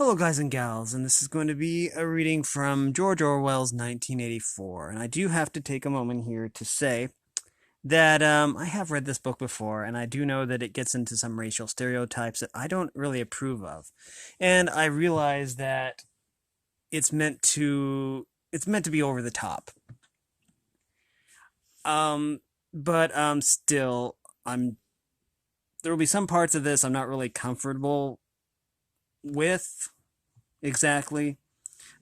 Hello, guys and gals, and this is going to be a reading from George Orwell's 1984. And I do have to take a moment here to say that I have read this book before, and I do know that it gets into some racial stereotypes that I don't really approve of. And I realize that it's meant to be over the top. Um, but still, there will be some parts of this I'm not really comfortable with exactly,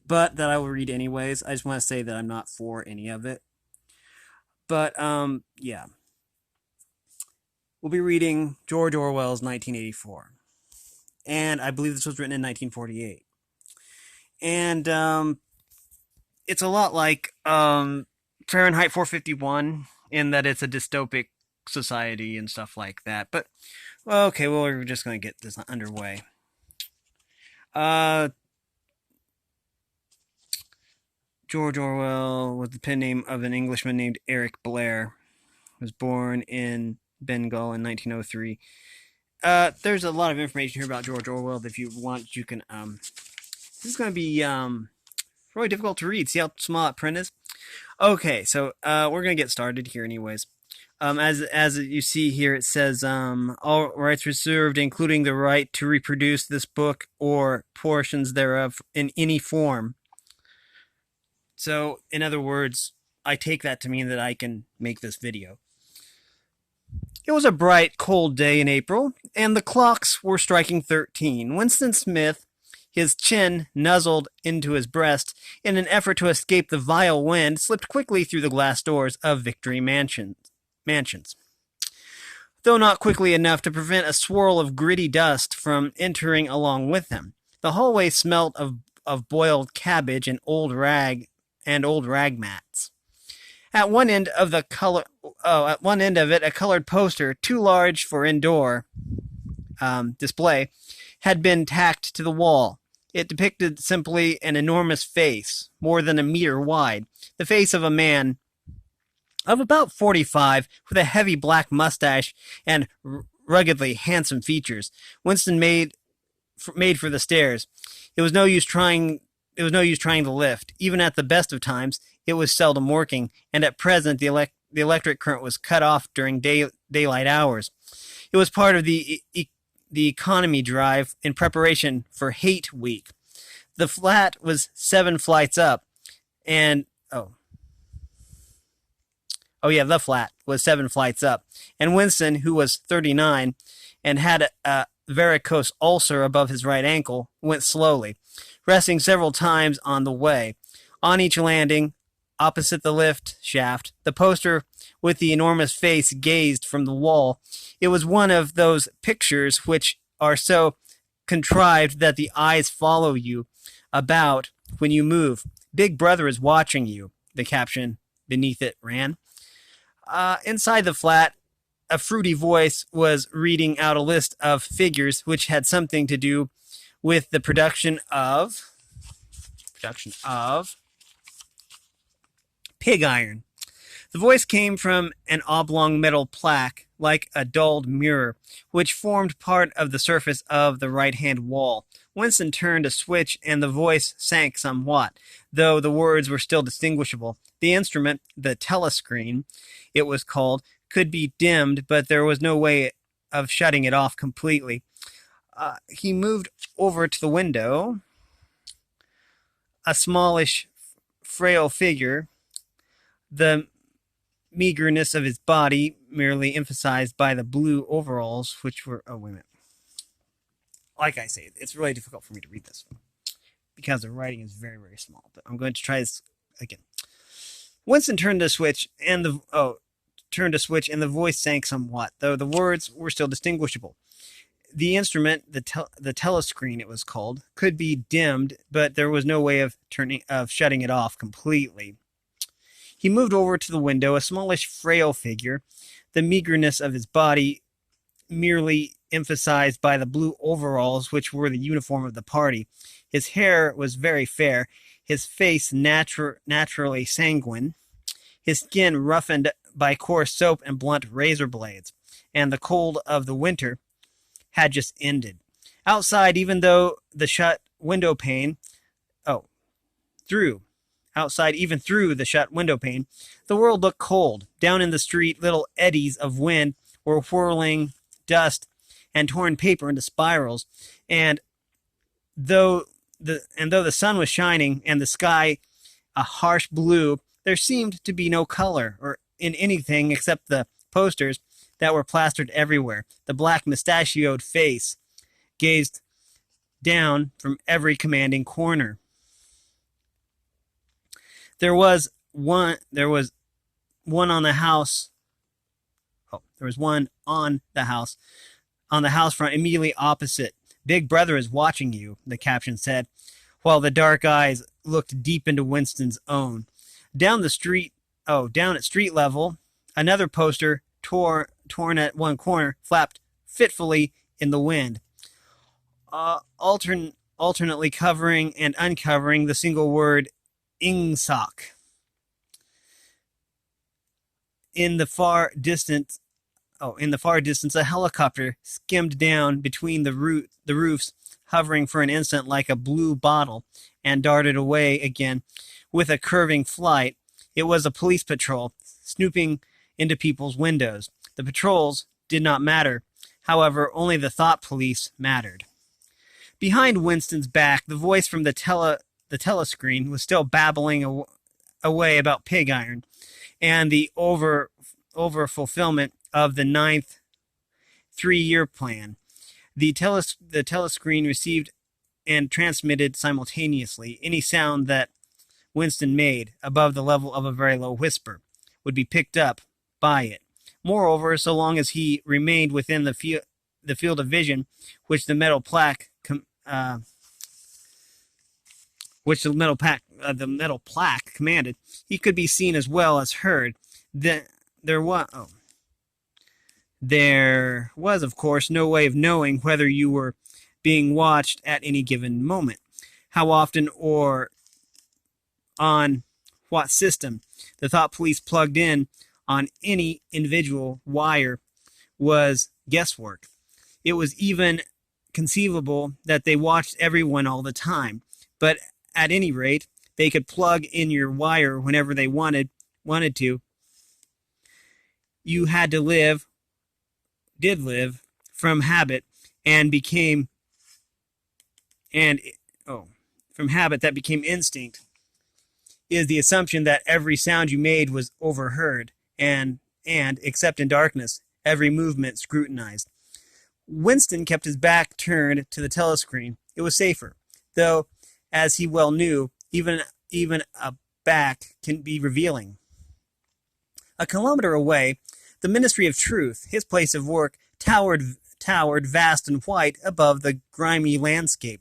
but that I will read anyways. I just want to say that I'm not for any of it. But yeah. We'll be reading George Orwell's 1984. And I believe this was written in 1948. And it's a lot like Fahrenheit 451 in that it's a dystopic society and stuff like that. But, well, okay, well, we're just going to get this underway. George Orwell was the pen name of an Englishman named Eric Blair. He was born in Bengal in 1903. There's a lot of information here about George Orwell that if you want, you can. This is going to be really difficult to read. See how small that print is? Okay, so we're going to get started here, anyways. As you see here, it says all rights reserved, including the right to reproduce this book or portions thereof in any form. So, in other words, I take that to mean that I can make this video. It was a bright, cold day in April, and the clocks were striking 13. Winston Smith, his chin nuzzled into his breast, in an effort to escape the vile wind, slipped quickly through the glass doors of Victory Mansions. Though not quickly enough to prevent a swirl of gritty dust from entering along with him. The hallway smelt of boiled cabbage and old rag mats. At one end of it, a colored poster, too large for indoor display, had been tacked to the wall. It depicted simply an enormous face, more than a meter wide, the face of a man of about 45, with a heavy black mustache and ruggedly handsome features. Winston made for the stairs. It was no use trying to lift. Even at the best of times, it was seldom working, and at present the electric current was cut off during daylight hours. It was part of the economy drive in preparation for Hate Week. The flat was 7 flights up, and the flat was 7 flights up, and Winston, who was 39 and had a varicose ulcer above his right ankle, went slowly, resting several times on the way. On each landing, opposite the lift shaft, the poster with the enormous face gazed from the wall. It was one of those pictures which are so contrived that the eyes follow you about when you move. Big Brother is watching you, the caption beneath it ran. Inside the flat, a fruity voice was reading out a list of figures which had something to do with the production of pig iron. The voice came from an oblong metal plaque, like a dulled mirror, which formed part of the surface of the right-hand wall. Winston turned a switch, and the voice sank somewhat, though the words were still distinguishable. The instrument, the telescreen, it was called, could be dimmed, but there was no way of shutting it off completely. He moved over to the window. A smallish, frail figure, the meagerness of his body merely emphasized by the blue overalls, which were... Oh, wait a minute. Like I say, it's really difficult for me to read this one because the writing is very, very small. But I'm going to try this again. Winston turned a switch, and the voice sank somewhat, though the words were still distinguishable. The instrument, the telescreen it was called, could be dimmed, but there was no way of shutting it off completely. He moved over to the window, a smallish, frail figure, the meagerness of his body merely emphasized by the blue overalls, which were the uniform of the party. His hair was very fair, his face naturally sanguine, his skin roughened by coarse soap and blunt razor blades, and the cold of the winter had just ended. Outside, even though the shut window pane, oh, through, outside, even through the shut window pane, the world looked cold. Down in the street, little eddies of wind were whirling dust and torn paper into spirals, and though the sun was shining and the sky a harsh blue, there seemed to be no color or in anything except the posters that were plastered everywhere. The black mustachioed face gazed down from every commanding corner. There was one on the house. Oh, there was one on the house front immediately opposite. Big Brother is watching you, the caption said, while the dark eyes looked deep into Winston's own. Down at street level, another poster, torn at one corner, flapped fitfully in the wind, alternately covering and uncovering the single word Ingsoc. In the far distance, a helicopter skimmed down between the roofs, hovering for an instant like a blue bottle, and darted away again with a curving flight. It was a police patrol, snooping into people's windows. The patrols did not matter. However, only the thought police mattered. Behind Winston's back, the voice from the telescreen was still babbling away about pig iron and the over fulfillment of the ninth 3-year plan. The telescreen received and transmitted simultaneously. Any sound that Winston made above the level of a very low whisper would be picked up by it. Moreover, so long as he remained within the field of vision which the metal plaque commanded, he could be seen as well as heard. There was, of course, no way of knowing whether you were being watched at any given moment, how often, or on what system. The thought police plugged in on any individual wire was guesswork. It was even conceivable that they watched everyone all the time, but at any rate, they could plug in your wire whenever they wanted to. You had to did live from habit from habit that became instinct, is the assumption that every sound you made was overheard and except in darkness, every movement scrutinized. Winston kept his back turned to the telescreen. It was safer, though, as he well knew, even a back can be revealing. A kilometer away, the Ministry of Truth, his place of work, towered vast and white above the grimy landscape.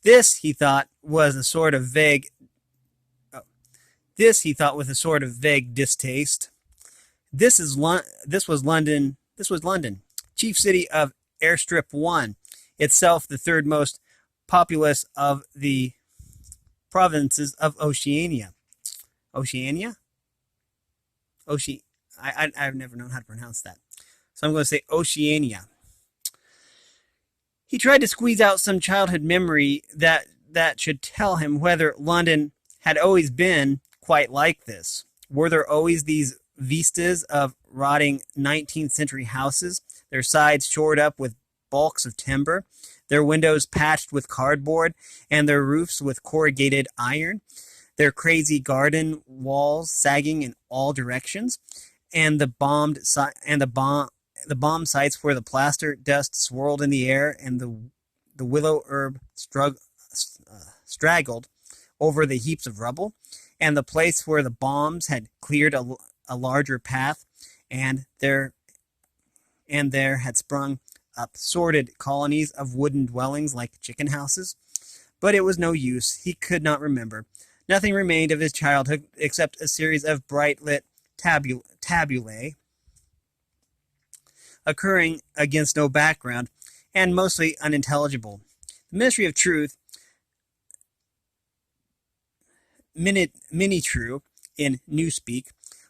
This, he thought, with a sort of vague distaste. This was London, chief city of Airstrip 1, itself the third most populous of the provinces of Oceania. Oceania? I've never known how to pronounce that. So I'm going to say Oceania. He tried to squeeze out some childhood memory that should tell him whether London had always been quite like this. Were there always these vistas of rotting 19th century houses, their sides shored up with balks of timber, their windows patched with cardboard, and their roofs with corrugated iron, their crazy garden walls sagging in all directions, and the bomb sites where the plaster dust swirled in the air and the willow herb straggled over the heaps of rubble, and the place where the bombs had cleared a larger path, and there had sprung up sordid colonies of wooden dwellings like chicken houses. But it was no use. He could not remember. Nothing remained of his childhood except a series of bright-lit tabulae occurring against no background, and mostly unintelligible. The Ministry of Truth, Mini-True in Newspeak,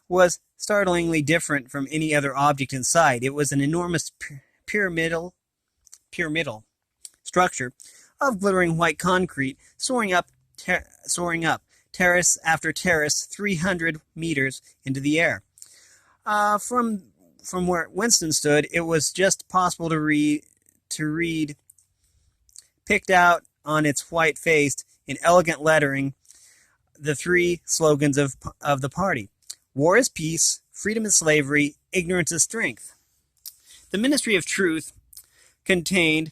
was startlingly different from any other object in sight. It was an enormous pyramidal structure of glittering white concrete, soaring up, terrace after terrace, 300 meters into the air. From where Winston stood, it was just possible to read, picked out on its white face in elegant lettering, the three slogans of the party: war is peace, freedom is slavery, ignorance is strength. The Ministry of Truth contained,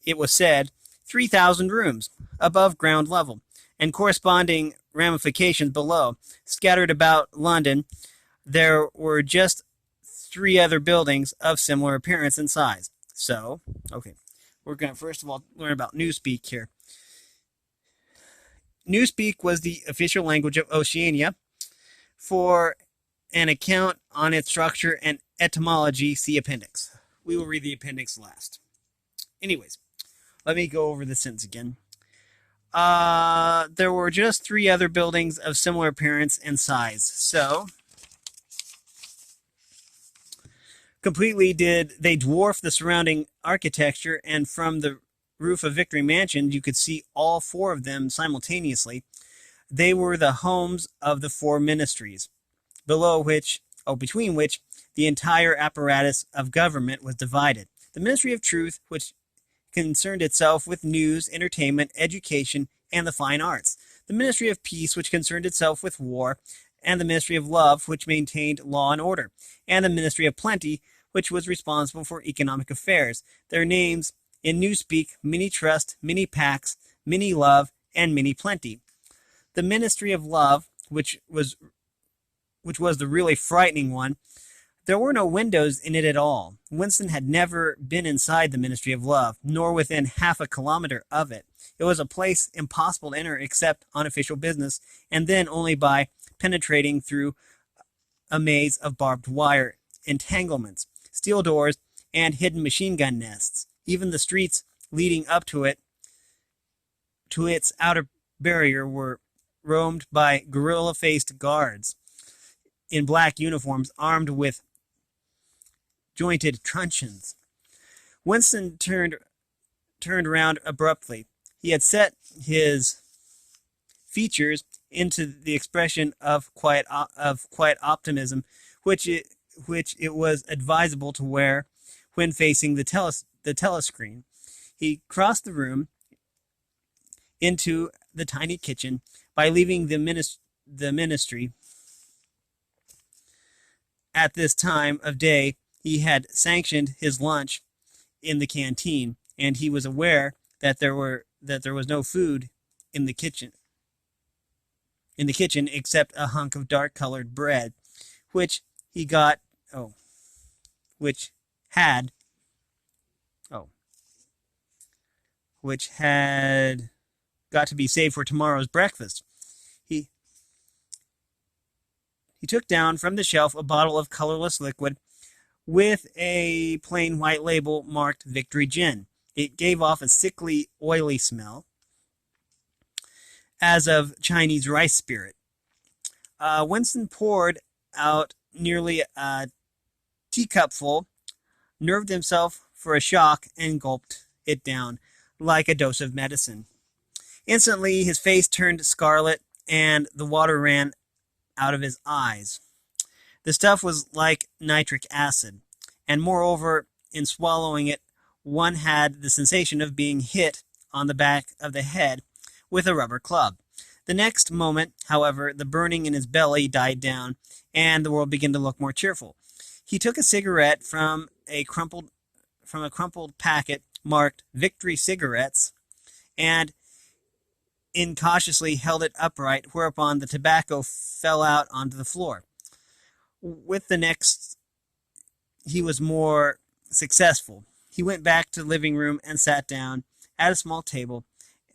it was said, 3,000 rooms above ground level, and corresponding ramifications below. Scattered about London, there were just 3 other buildings of similar appearance and size. So, okay, we're going to first of all learn about Newspeak here. Newspeak was the official language of Oceania. For an account on its structure and etymology, see appendix. We will read the appendix last. Anyways, let me go over the sentence again. There were just 3 other buildings of similar appearance and size. So, completely did they dwarf the surrounding architecture, and from the roof of Victory Mansion, you could see all 4 of them simultaneously. They were the homes of the 4 ministries, between which the entire apparatus of government was divided. The Ministry of Truth, which concerned itself with news, entertainment, education, and the fine arts. The Ministry of Peace, which concerned itself with war, and the Ministry of Love, which maintained law and order, and the Ministry of Plenty, which was responsible for economic affairs. Their names in Newspeak: Mini Trust, Mini Pax, Mini Love, and Mini Plenty. The Ministry of Love, which was the really frightening one, there were no windows in it at all. Winston had never been inside the Ministry of Love, nor within half a kilometer of it. It was a place impossible to enter except on official business, and then only by penetrating through a maze of barbed wire entanglements, steel doors, and hidden machine gun nests. Even the streets leading up to its outer barrier, were roamed by gorilla-faced guards in black uniforms armed with jointed truncheons. Winston turned round abruptly. He had set his features into the expression of quiet optimism, which it was advisable to wear when facing the telescreen. He crossed the room into the tiny kitchen. By leaving the ministry at this time of day, he had sanctioned his lunch in the canteen, and he was aware that there was no food in the kitchen except a hunk of dark-colored bread, which had got to be saved for tomorrow's breakfast. He took down from the shelf a bottle of colorless liquid with a plain white label marked Victory Gin. It gave off a sickly, oily smell, as of Chinese rice spirit. Winston poured out nearly a teacupful, nerved himself for a shock, and gulped it down like a dose of medicine. Instantly, his face turned scarlet, and the water ran out of his eyes. The stuff was like nitric acid, and moreover, in swallowing it, one had the sensation of being hit on the back of the head with a rubber club. The next moment, however, the burning in his belly died down, and the world began to look more cheerful. He took a cigarette from a crumpled packet marked Victory Cigarettes, and incautiously held it upright, whereupon the tobacco fell out onto the floor. With the next, he was more successful. He went back to the living room and sat down at a small table,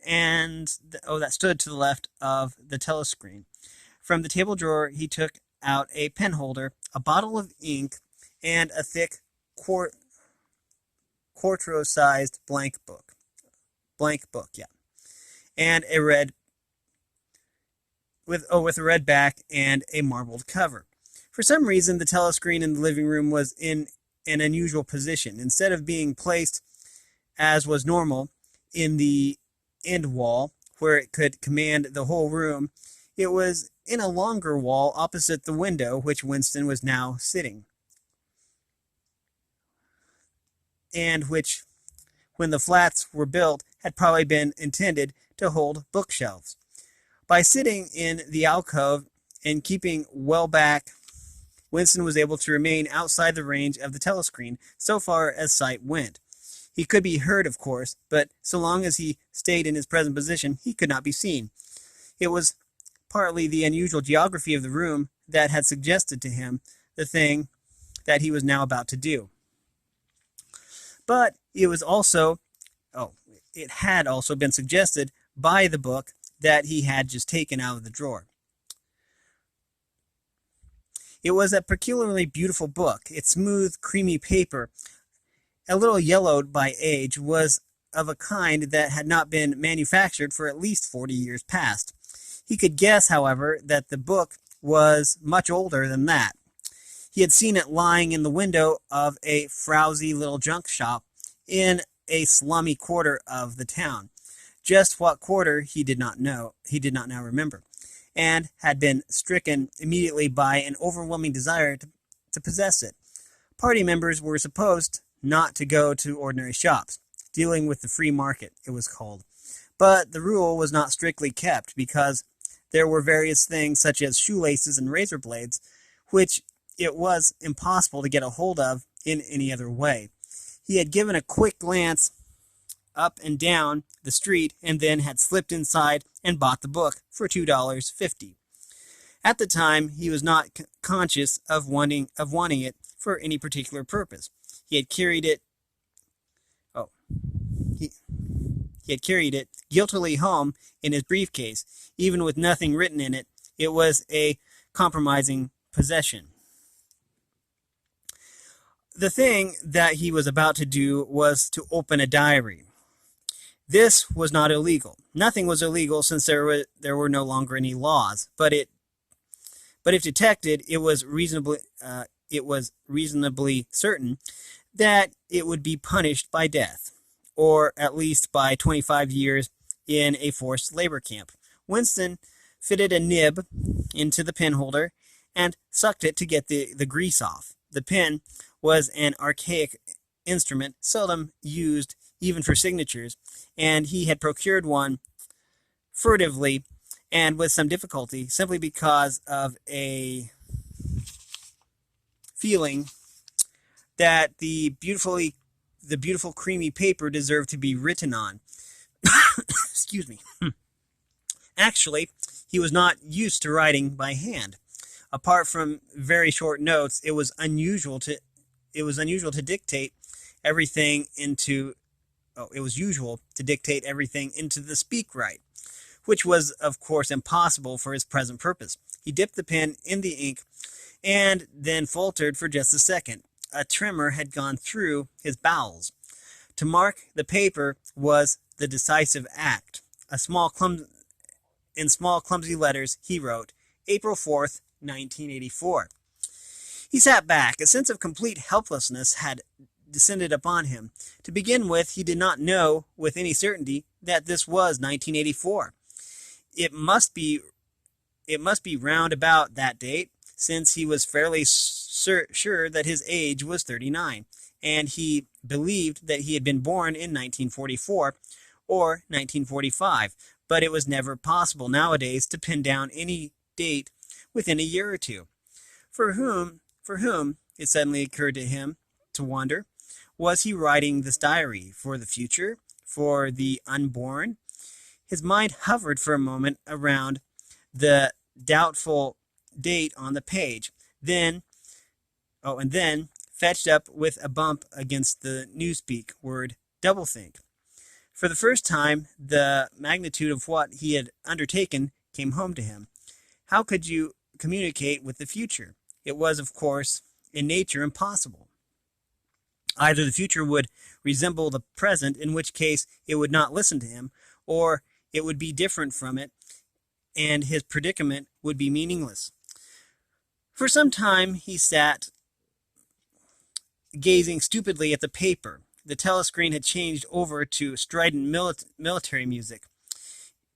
and that stood to the left of the telescreen. From the table drawer, he took out a pen holder, a bottle of ink, and a thick quarto-sized blank book, and a red with a red back and a marbled cover. For some reason, the telescreen in the living room was in an unusual position. Instead of being placed, as was normal, in the end wall where it could command the whole room. It was in a longer wall opposite the window which Winston was now sitting, and which, when the flats were built, had probably been intended to hold bookshelves. By sitting in the alcove and keeping well back, Winston was able to remain outside the range of the telescreen so far as sight went. He could be heard, of course, but so long as he stayed in his present position, he could not be seen. It was partly the unusual geography of the room that had suggested to him the thing that he was now about to do. But it had also been suggested by the book that he had just taken out of the drawer. It was a peculiarly beautiful book. Its smooth, creamy paper, a little yellowed by age, was of a kind that had not been manufactured for at least 40 years past. He could guess, however, that the book was much older than that. He had seen it lying in the window of a frowsy little junk shop in a slummy quarter of the town. Just what quarter he did not know. He did not now remember, and had been stricken immediately by an overwhelming desire to possess it. Party members were supposed not to go to ordinary shops, dealing with the free market, it was called. But the rule was not strictly kept, because there were various things, such as shoelaces and razor blades, which it was impossible to get a hold of in any other way. He had given a quick glance up and down the street, and then had slipped inside and bought the book for $2.50. At the time, he was not conscious of wanting it for any particular purpose. He had carried it. He had carried it guiltily home in his briefcase, even with nothing written in it. It was a compromising possession. The thing that he was about to do was to open a diary. This was not illegal. Nothing was illegal, since there were no longer any laws. But if detected, it was reasonably certain that it would be punished by death, or at least by 25 years in a forced labor camp. Winston fitted a nib into the pen holder and sucked it to get the grease off. The pen was an archaic instrument, seldom used even for signatures, and he had procured one furtively and with some difficulty, simply because of a feeling that the beautiful creamy paper deserved to be written on. Excuse me. Actually, he was not used to writing by hand. Apart from very short notes, it was unusual to dictate everything into the speak-write, which was, of course, impossible for his present purpose. He dipped the pen in the ink and then faltered for just a second. A tremor had gone through his bowels. To mark the paper was the decisive act. In small, clumsy letters, he wrote, April 4th, 1984. He sat back. A sense of complete helplessness had descended upon him. To begin with, he did not know with any certainty that this was 1984. It must be round about that date, since he was fairly sure that his age was 39, and he believed that he had been born in 1944 or 1945, but it was never possible nowadays to pin down any date within a year or two. For whom, it suddenly occurred to him to wonder, was he writing this diary? For the future? For the unborn? His mind hovered for a moment around the doubtful date on the page, and then fetched up with a bump against the newspeak word, doublethink. For the first time, the magnitude of what he had undertaken came home to him. How could you communicate with the future? It was, of course, in nature impossible. Either the future would resemble the present, in which case it would not listen to him, or it would be different from it, and his predicament would be meaningless. For some time he sat gazing stupidly at the paper. the telescreen had changed over to strident military music.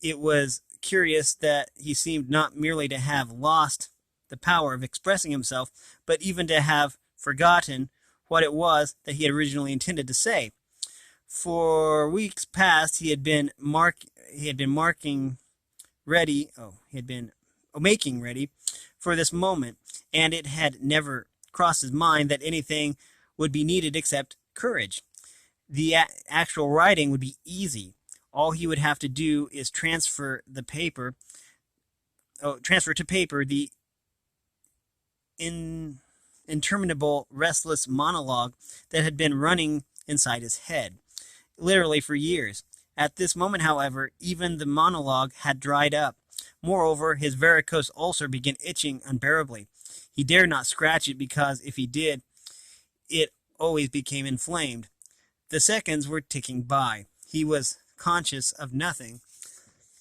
It was curious that he seemed not merely to have lost the power of expressing himself, but even to have forgotten what it was that he had originally intended to say. For weeks past, he had been marking ready. Oh, he had been making ready for this moment, and it had never crossed his mind that anything would be needed except courage. The actual writing would be easy. All he would have to do is transfer to paper the interminable, restless monologue that had been running inside his head, literally for years. At this moment, however, even the monologue had dried up. Moreover, his varicose ulcer began itching unbearably. He dared not scratch it because if he did, it always became inflamed. The seconds were ticking by. He was conscious of nothing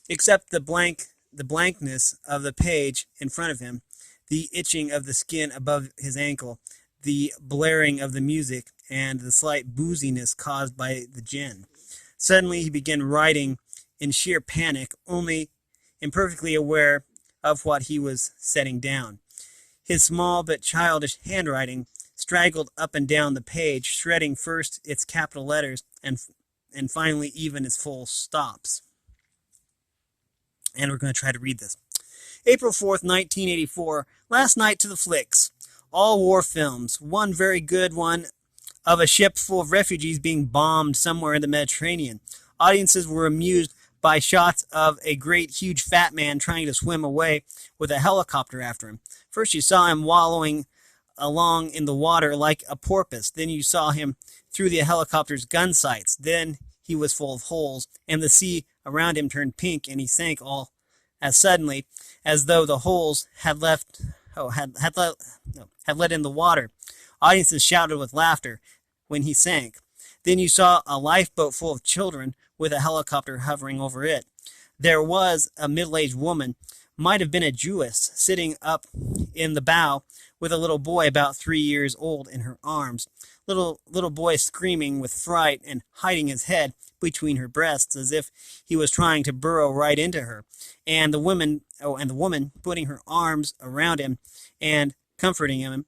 except the blankness of the page in front of him, the itching of the skin above his ankle, the blaring of the music, and the slight booziness caused by the gin. Suddenly he began writing in sheer panic, only imperfectly aware of what he was setting down. His small but childish handwriting straggled up and down the page, shredding first its capital letters and finally even its full stops. And we're going to try to read this. April 4th, 1984. Last night to the flicks. All war films. One very good one of a ship full of refugees being bombed somewhere in the Mediterranean. Audiences were amused by shots of a great huge fat man trying to swim away with a helicopter after him. First you saw him wallowing along in the water like a porpoise. Then you saw him through the helicopter's gun sights. Then he was full of holes, and the sea around him turned pink, and he sank all as suddenly as though the holes had let in the water. Audiences shouted with laughter when he sank. Then you saw a lifeboat full of children with a helicopter hovering over it. There was a middle-aged woman, might have been a Jewess, sitting up in the bow with a little boy about 3 years old in her arms. Little boy screaming with fright and hiding his head between her breasts as if he was trying to burrow right into her. And the woman putting her arms around him and comforting him,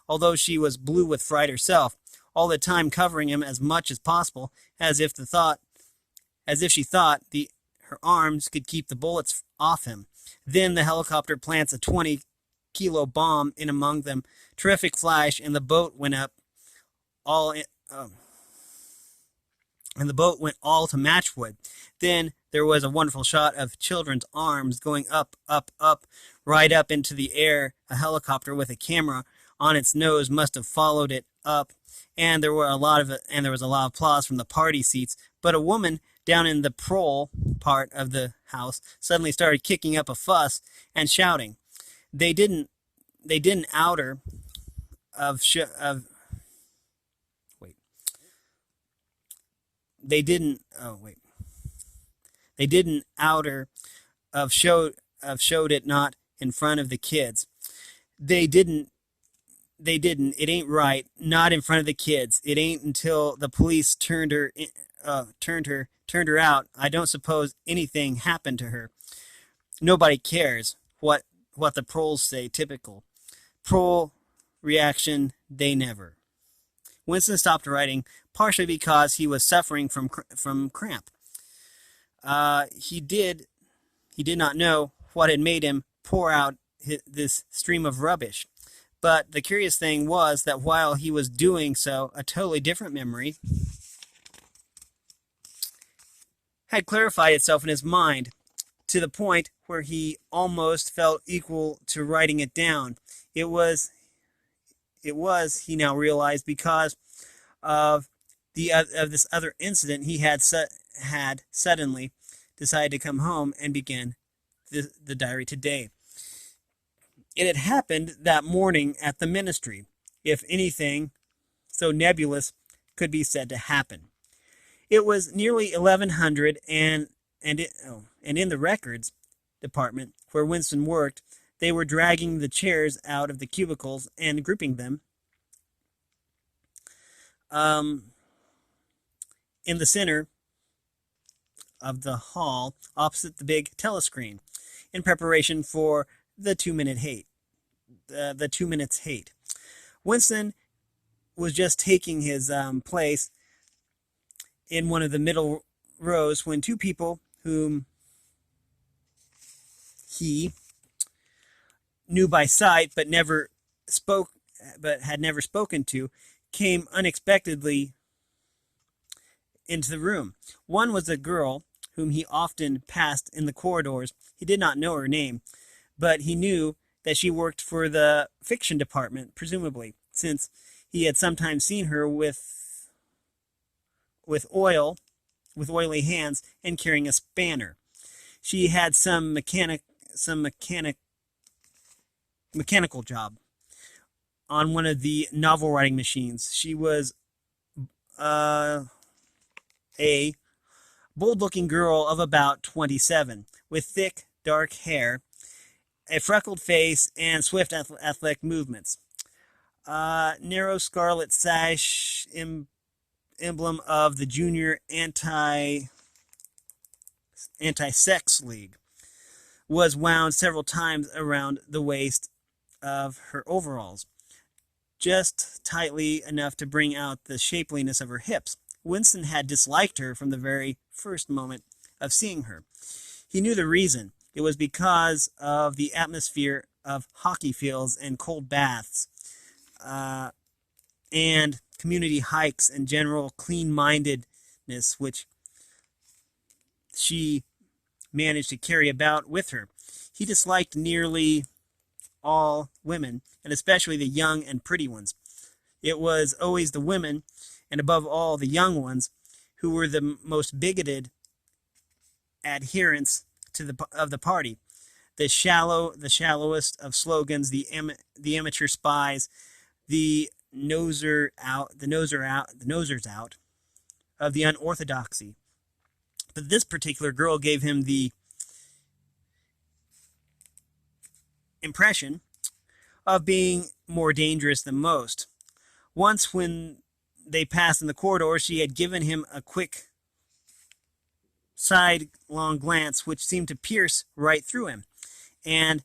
although she was blue with fright herself, all the time covering him as much as possible, as if she thought her arms could keep the bullets off him. Then the helicopter plants a 20-kilo bomb in among them. Terrific flash, and the boat went all to matchwood. Then there was a wonderful shot of children's arms going up, right up into the air. A helicopter with a camera on its nose must have followed it up, and there was a lot of applause from the party seats. But a woman down in the prole part of the house suddenly started kicking up a fuss and shouting. They didn't out her of showed it not in front of the kids. They didn't. It ain't right. Not in front of the kids. It ain't until the police turned her out. I don't suppose anything happened to her. Nobody cares what the proles say. Typical prole reaction. They never. Winston stopped writing, partially because he was suffering from cramp. He did not know what had made him pour out this stream of rubbish. But the curious thing was that while he was doing so, a totally different memory had clarified itself in his mind to the point where he almost felt equal to writing it down. It was, he now realized, because of this other incident, he had suddenly decided to come home and begin the diary today. It had happened that morning at the ministry, if anything so nebulous could be said to happen. It was nearly 1100, and in the records department where Winston worked, they were dragging the chairs out of the cubicles and grouping them in the center of the hall opposite the big telescreen in preparation for the 2 minute hate. The 2 minutes hate. Winston was just taking his place in one of the middle rows when two people whom he knew by sight but had never spoken to came unexpectedly into the room. One was a girl whom he often passed in the corridors. He did not know her name, but he knew that she worked for the fiction department, presumably, since he had sometimes seen her with oily hands and carrying a spanner. She had some mechanical job on one of the novel writing machines. She was a bold-looking girl of about 27, with thick, dark hair, a freckled face, and swift athletic movements. Narrow scarlet sash emblem of the Junior Anti-Sex League was wound several times around the waist of her overalls, just tightly enough to bring out the shapeliness of her hips. Winston had disliked her from the very first moment of seeing her. He knew the reason. It was because of the atmosphere of hockey fields and cold baths, and community hikes and general clean-mindedness which she managed to carry about with her. He disliked nearly all women, and especially the young and pretty ones. It was always the women, and above all the young ones, who were the most bigoted adherents of the party. The shallowest of slogans, the amateur spies, the nosers out of the unorthodoxy. But this particular girl gave him the impression of being more dangerous than most. Once, when they passed in the corridor, she had given him a quick sidelong glance which seemed to pierce right through him, and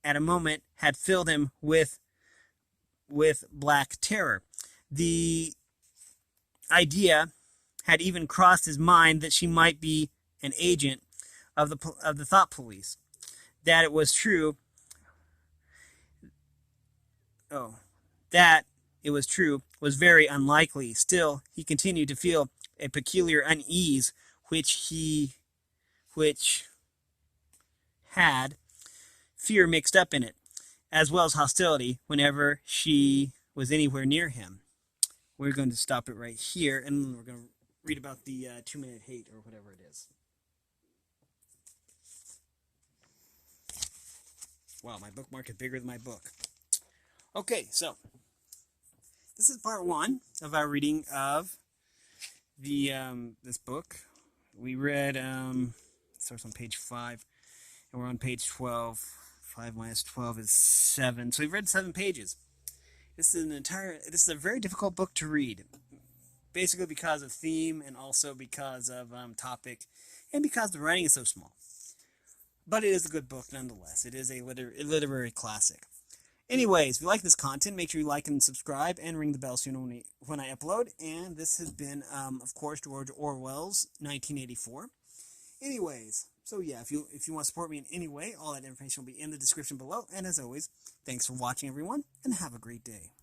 at a moment had filled him with black terror. The idea had even crossed his mind that she might be an agent of the thought police. That it was true. That it was true was very unlikely. Still, he continued to feel a peculiar unease which had fear mixed up in it, as well as hostility whenever she was anywhere near him. We're going to stop it right here, and we're going to read about the 2-minute hate, or whatever it is. Wow, my bookmark is bigger than my book. Okay, so this is part 1 of our reading of the this book. We read starts on page 5, and we're on page 12. 5 minus 12 is 7. So we've read 7 pages. This is a very difficult book to read, basically because of theme and also because of topic, and because the writing is so small. But it is a good book nonetheless. It is a literary classic. Anyways, if you like this content, make sure you like and subscribe and ring the bell so you know when I upload. And this has been, of course, George Orwell's 1984. Anyways, so yeah, if you want to support me in any way, all that information will be in the description below. And as always, thanks for watching, everyone, and have a great day.